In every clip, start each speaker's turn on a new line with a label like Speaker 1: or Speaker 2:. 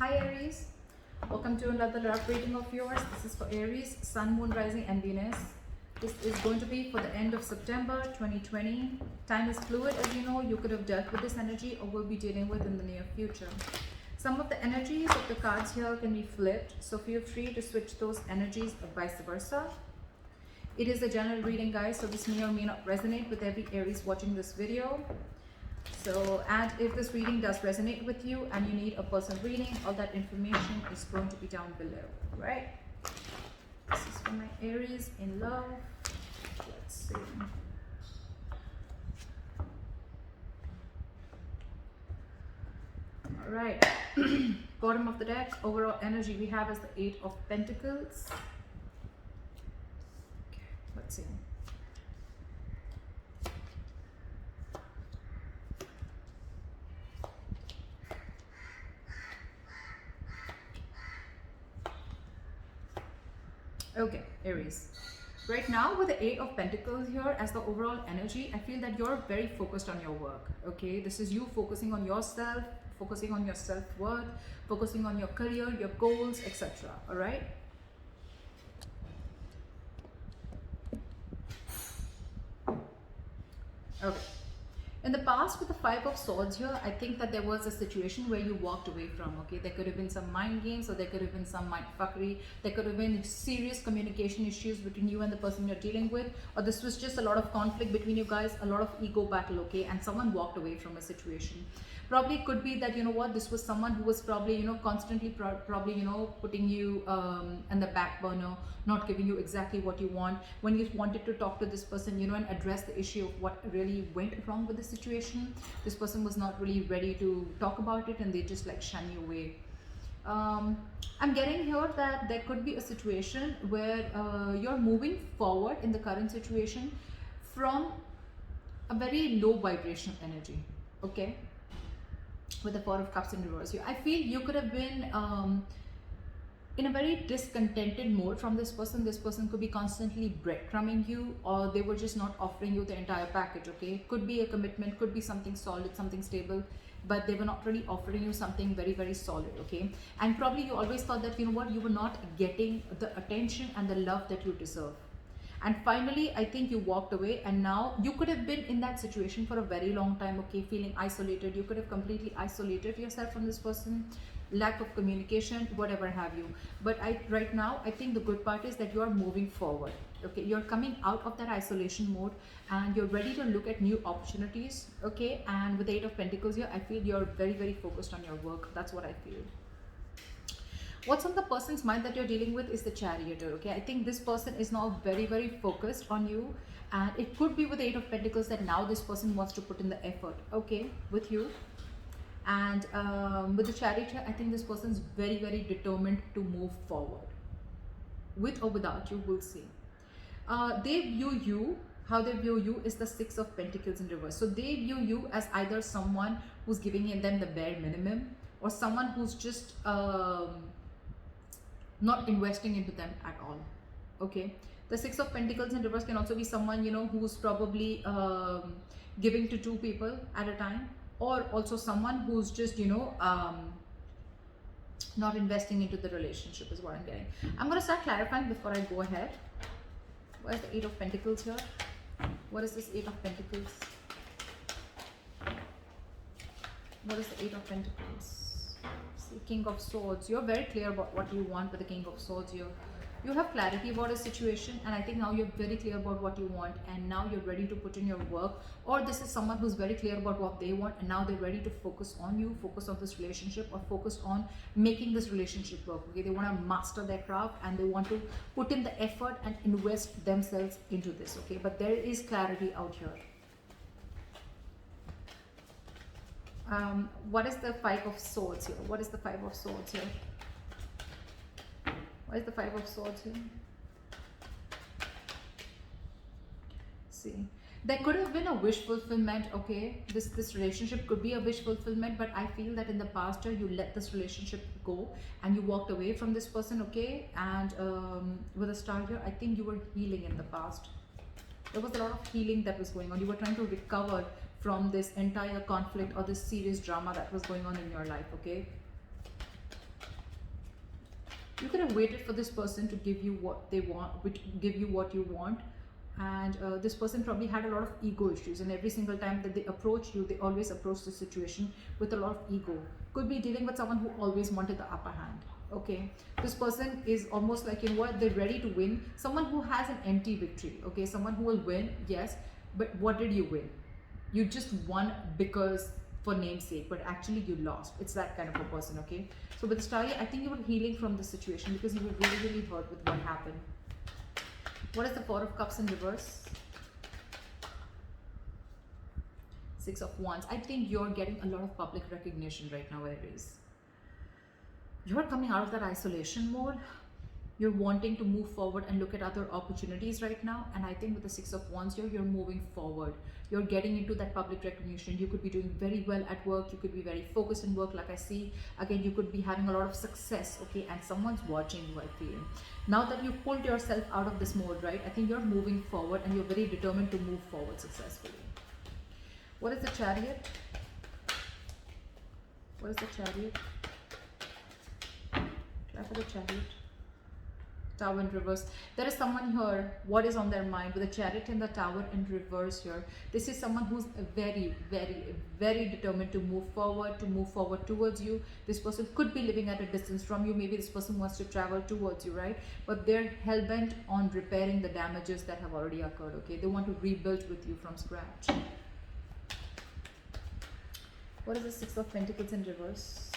Speaker 1: Hi Aries, welcome to another love reading of yours. This is for Aries, Sun, Moon, Rising and Venus. This is going to be for the end of September 2020. Time is fluid, as you know. You could have dealt with this energy or will be dealing with in the near future. Some of the energies of the cards here can be flipped, so feel free to switch those energies or vice versa. It is a general reading, guys, so this may or may not resonate with every Aries watching this video. So, and if this reading does resonate with you and you need a personal reading, all that information is going to be down below, right? This is for my Aries in love. Let's see. All right. Bottom of the deck, overall energy we have is the Eight of Pentacles. Okay, let's see. Okay, Aries. Right now with the Eight of Pentacles here as the overall energy, I feel that you're very focused on your work. Okay, this is you focusing on yourself, focusing on your self-worth, focusing on your career, your goals, etc. All right. Okay. In the past with the Five of Swords here, I think that there was a situation where you walked away from, okay? There could have been some mind games or there could have been some mind fuckery. There could have been serious communication issues between you and the person you're dealing with. Or this was just a lot of conflict between you guys, a lot of ego battle, okay? And someone walked away from a situation. Probably it could be that, you know what, this was someone who was probably, you know, constantly probably, you know, putting you in the back burner, not giving you exactly what you want. When you wanted to talk to this person, you know, and address the issue of what really went wrong with the situation, this person was not really ready to talk about it and they just like shun you away. I'm getting here that there could be a situation where you're moving forward in the current situation from a very low vibration energy, okay? With the Four of Cups in reverse here, I feel you could have been in a very discontented mode from this person. This person could be constantly breadcrumbing you, or they were just not offering you the entire package, okay? Could be a commitment, could be something solid, something stable, but they were not really offering you something very, very solid, okay? And probably you always thought that, you know what, you were not getting the attention and the love that you deserve. And finally, I think you walked away, and now you could have been in that situation for a very long time, okay, feeling isolated. You could have completely isolated yourself from this person, lack of communication, whatever have you. But right now, I think the good part is that you are moving forward, okay? You're coming out of that isolation mode and you're ready to look at new opportunities, okay? And with the Eight of Pentacles here, I feel you're very, very focused on your work. That's what I feel. What's on the person's mind that you're dealing with is the Charioteer, okay? I think this person is now very, very focused on you, and it could be with the Eight of Pentacles that now this person wants to put in the effort, okay, with you. And with the Charioteer, I think this person's very, very determined to move forward. With or without you, we'll see. They view you, how they view you is the Six of Pentacles in reverse. So they view you as either someone who's giving them the bare minimum, or someone who's just not investing into them at all, okay? The Six of Pentacles in reverse can also be someone, you know, who's probably giving to two people at a time, or also someone who's just, you know, not investing into the relationship is what I'm getting. I'm going to start clarifying before I go ahead. What is the Eight of Pentacles here? What is this Eight of Pentacles? What is the Eight of Pentacles? King of Swords. You're very clear about what you want with the King of Swords here. You have clarity about a situation, and I think now you're very clear about what you want, and now you're ready to put in your work. Or this is someone who's very clear about what they want, and now they're ready to focus on you, focus on this relationship, or focus on making this relationship work, okay? They want to master their craft and they want to put in the effort and invest themselves into this, okay? But there is clarity out here. What is the Five of Swords here? What is the Five of Swords here? What is the Five of Swords here? See, there could have been a wish fulfillment, okay? This relationship could be a wish fulfillment, but I feel that in the past year you let this relationship go and you walked away from this person, okay? And with a star here, I think you were healing in the past. There was a lot of healing that was going on. You were trying to recover from this entire conflict or this serious drama that was going on in your life, okay? You could have waited for this person to give you what they want, give you what you want. And this person probably had a lot of ego issues, and every single time that they approach you, they always approach the situation with a lot of ego. Could be dealing with someone who always wanted the upper hand. Okay, this person is almost like, you know what, they're ready to win. Someone who has an empty victory. Okay, someone who will win, yes, but what did you win? You just won because for namesake, but actually you lost. It's that kind of a person. Okay, so with Starry, I think you were healing from the situation because you were really hurt with what happened. What is the Four of Cups in reverse? Six of Wands. I think you're getting a lot of public recognition right now, Aries. You're coming out of that isolation mode. You're wanting to move forward and look at other opportunities right now. And I think with the Six of Wands here, you're moving forward. You're getting into that public recognition. You could be doing very well at work. You could be very focused in work, like I see. Again, you could be having a lot of success, okay? And someone's watching you, I feel. Now that you've pulled yourself out of this mode, right? I think you're moving forward and you're very determined to move forward successfully. What is the Chariot? What is the Chariot? Try for the Chariot. Tower in reverse. There is someone here, what is on their mind with the Chariot and the Tower in reverse here. This is someone who's very determined to move forward towards you. This person could be living at a distance from you. Maybe this person wants to travel towards you, right? But they're hell-bent on repairing the damages that have already occurred, okay? They want to rebuild with you from scratch. What is the Six of Pentacles in reverse?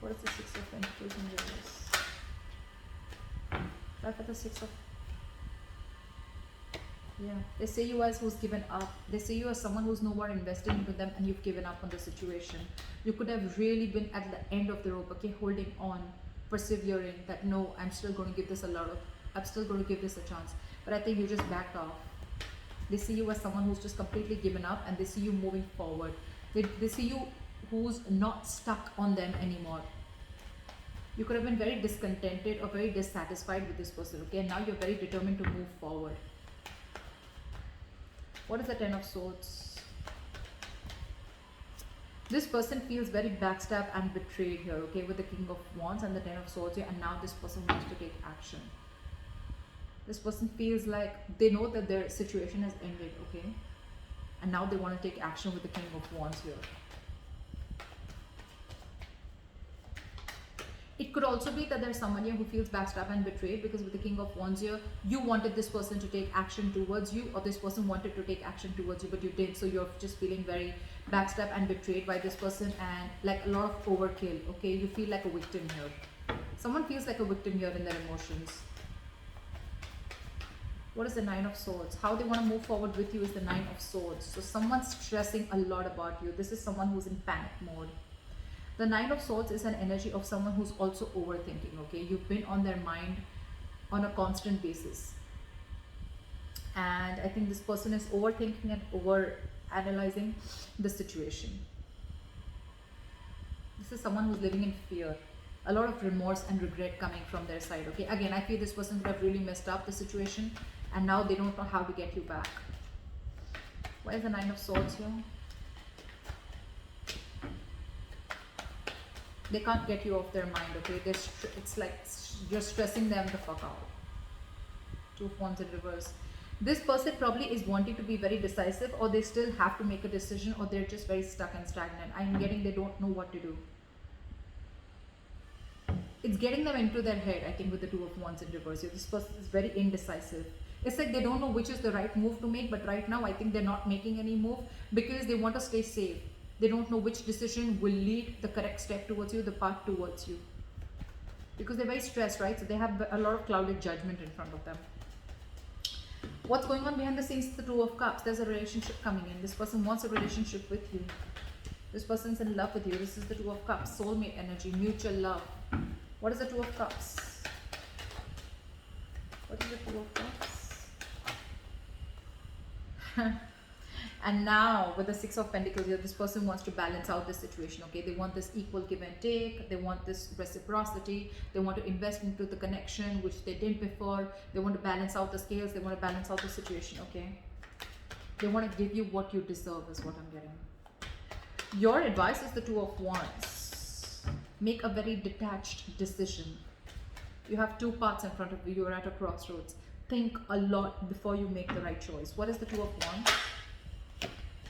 Speaker 1: What is the Six of Pentacles in reverse? Try for the Six of... Yeah, they say you as who's given up. They say you as someone who's no more investing into them and you've given up on the situation. You could have really been at the end of the rope, okay, holding on, persevering, that no, I'm still going to give this a chance. But I think you just backed off. They see you as someone who's just completely given up, and they see you moving forward. They see you who's not stuck on them anymore. You could have been very discontented or very dissatisfied with this person, okay? And now you're very determined to move forward. What is the Ten of Swords? This person feels very backstabbed and betrayed here, okay? With the King of Wands and the Ten of Swords here, and now this person wants to take action. This person feels like they know that their situation has ended, okay? And now they want to take action with the King of Wands here. It could also be that there's someone here who feels backstabbed and betrayed, because with the King of Wands here, you wanted this person to take action towards you, or this person wanted to take action towards you, but you didn't. So you're just feeling very backstabbed and betrayed by this person, and like a lot of overkill, okay? You feel like a victim here. Someone feels like a victim here in their emotions. What is the Nine of Swords? How they want to move forward with you is the Nine of Swords. So someone's stressing a lot about you. This is someone who's in panic mode. The Nine of Swords is an energy of someone who's also overthinking, okay? You've been on their mind on a constant basis. And I think this person is overthinking and over-analyzing the situation. This is someone who's living in fear. A lot of remorse and regret coming from their side, okay? Again, I feel this person could have really messed up the situation, and now they don't know how to get you back. Why is the Nine of Swords here? They can't get you off their mind, okay? It's like you're stressing them the fuck out. Two of Wands in reverse. This person probably is wanting to be very decisive, or they still have to make a decision, or they're just very stuck and stagnant. I'm getting they don't know what to do. It's getting them into their head, I think, with the Two of Wands in reverse. This person is very indecisive. It's like they don't know which is the right move to make, but right now I think they're not making any move because they want to stay safe. They don't know which decision will lead the correct step towards you, the path towards you. Because they're very stressed, right? So they have a lot of clouded judgment in front of them. What's going on behind the scenes is the Two of Cups. There's a relationship coming in. This person wants a relationship with you. This person's in love with you. This is the Two of Cups. Soulmate energy, mutual love. What is the Two of Cups? What is the Two of Cups? And now with the Six of Pentacles here, this person wants to balance out the situation, okay? They want this equal give and take. They want this reciprocity. They want to invest into the connection, which they didn't before. They want to balance out the scales. They want to balance out the situation, okay? They want to give you what you deserve is what I'm getting. Your advice is the Two of Wands. make a very detached decision. You have two paths in front of you. You're at a crossroads. Think a lot before you make the right choice. What is the Two of Wands?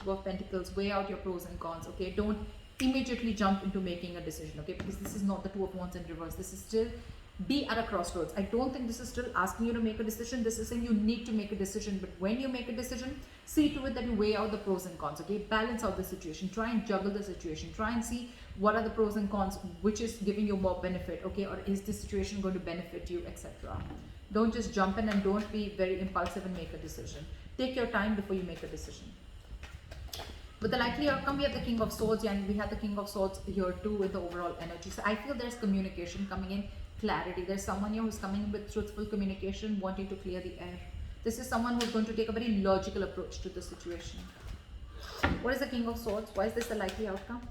Speaker 1: Two of Pentacles. Weigh out your pros and cons. Okay, don't immediately jump into making a decision. Okay, because this is not the Two of Wands in reverse. This is still be at a crossroads. I don't think this is still asking you to make a decision. This is saying you need to make a decision. But when you make a decision, see to it that you weigh out the pros and cons. Okay, balance out the situation. Try and juggle the situation. Try and see what are the pros and cons, which is giving you more benefit. Okay, or is this situation going to benefit you, etc. Don't just jump in, and don't be very impulsive and make a decision. Take your time before you make a decision. With the likely outcome, we have the King of Swords, and we have the King of Swords here too with the overall energy. So I feel there's communication coming in, clarity. There's someone here who's coming in with truthful communication, wanting to clear the air. This is someone who's going to take a very logical approach to the situation. What is the King of Swords? Why is this the likely outcome?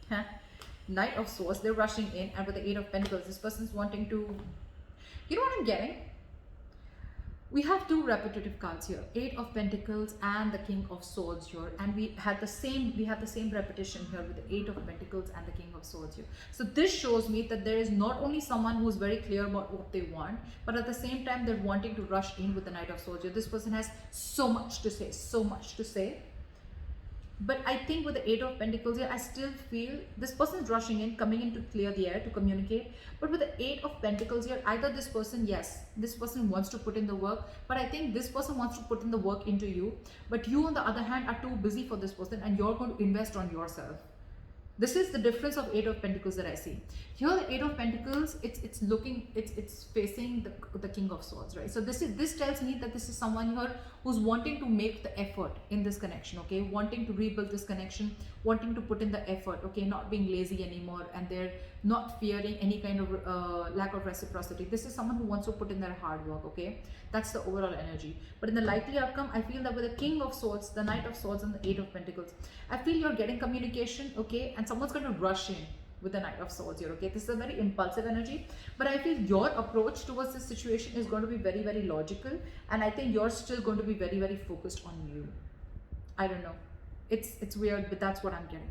Speaker 1: Huh? Knight of Swords, they're rushing in, and with the Eight of Pentacles, this person's wanting to, you know what I'm getting? We have two repetitive cards here, Eight of Pentacles and the King of Swords here, and we have the same repetition here with the Eight of Pentacles and the King of Swords here. So this shows me that there is not only someone who's very clear about what they want, but at the same time they're wanting to rush in with the Knight of Swords here. This person has so much to say, so much to say. But I think with the Eight of Pentacles here, I still feel this person is rushing in, coming in to clear the air, to communicate. But with the Eight of Pentacles here, either this person, yes, this person wants to put in the work, but I think this person wants to put in the work into you. But you, on the other hand, are too busy for this person, and you're going to invest on yourself. This is the difference of Eight of Pentacles that I see. Here, the Eight of Pentacles, it's facing the King of Swords, right? So this tells me that this is someone here who's wanting to make the effort in this connection, okay? Wanting to rebuild this connection, wanting to put in the effort, okay? Not being lazy anymore, and they're not fearing any kind of lack of reciprocity. This is someone who wants to put in their hard work, okay? That's the overall energy. But in the likely outcome, I feel that with the King of Swords, the Knight of Swords, and the Eight of Pentacles, I feel you're getting communication, okay? And someone's going to rush in with the Knight of Swords here, okay? This is a very impulsive energy, but I feel your approach towards this situation is going to be very, very logical, and I think you're still going to be very, very focused on you. I don't know. It's weird, but that's what I'm getting.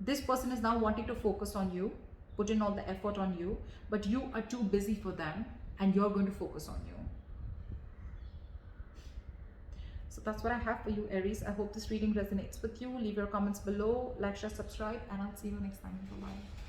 Speaker 1: This person is now wanting to focus on you, put in all the effort on you, but you are too busy for them, and you're going to focus on you. So that's what I have for you, Aries. I hope this reading resonates with you. Leave your comments below, like, share, subscribe, and I'll see you next time. Bye-bye.